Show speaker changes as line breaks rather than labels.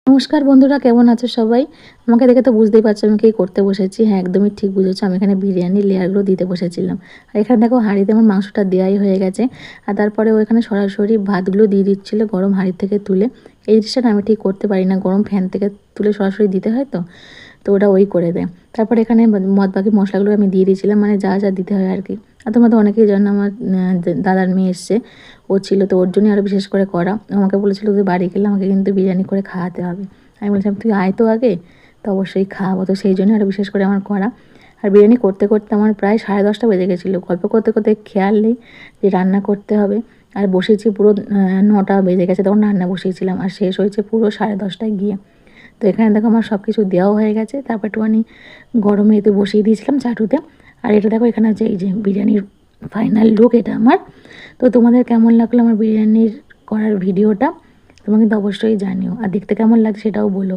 নমস্কার বন্ধুরা, কেমন আছো সবাই? আমাকে দেখে তো বুঝতেই পারছো আমি কী করতে বসেছি। হ্যাঁ, একদমই ঠিক বুঝেছো, আমি এখানে বিরিয়ানির লেয়ারগুলো দিতে বসেছিলাম। আর এখানে দেখো হাঁড়িতে আমার মাংসটা দেওয়াই হয়ে গেছে। আর তারপরে ওইখানে সরাসরি ভাতগুলো দিয়ে দিচ্ছিলো গরম হাঁড়ি থেকে তুলে। এই জিনিসটা না আমি ঠিক করতে পারি না, গরম ফ্যান থেকে তুলে সরাসরি দিতে হয় তো ওটা ওই করে দেয়। তারপরে এখানে বাকি মশলাগুলো আমি দিয়ে দিয়েছিলাম, মানে যা যা দিতে হয় আর কি। আর তোমরা তো অনেকেই জানো আমার দাদার মেয়ে এসছে, ও ছিল তো ওর জন্যই আরও বিশেষ করে করা। আমাকে বলেছিল যে বাড়ি গেলে আমাকে কিন্তু বিরিয়ানি করে খাওয়াতে হবে। আমি বলছিলাম তুই আয় তো আগে, তো অবশ্যই খাওয়াবো। তো সেই জন্য আরও বিশেষ করে আমার করা। আর বিরিয়ানি করতে করতে আমার প্রায় 10:30 বেজে গেছিলো। গল্প করতে করতে খেয়াল নেই যে রান্না করতে হবে। আর বসেছি পুরো 9টা বেজে গেছে, তখন রান্না বসিয়েছিলাম। আর শেষ হয়েছে পুরো 10:30টায় গিয়ে। তো এখানে দেখো আমার সব কিছু দেওয়াও হয়ে গেছে। তারপর একটুখানি গরমে এতে বসিয়ে দিয়েছিলাম চাটুতে। আর এটা দেখো এখানে হচ্ছে এই যে বিরিয়ানির ফাইনাল লুক এটা আমার। তো তোমাদের কেমন লাগলো আমার বিরিয়ানির করার ভিডিওটা? তোমরা কিন্তু অবশ্যই জানিও। আর দেখতে কেমন লাগছে সেটাও বলো।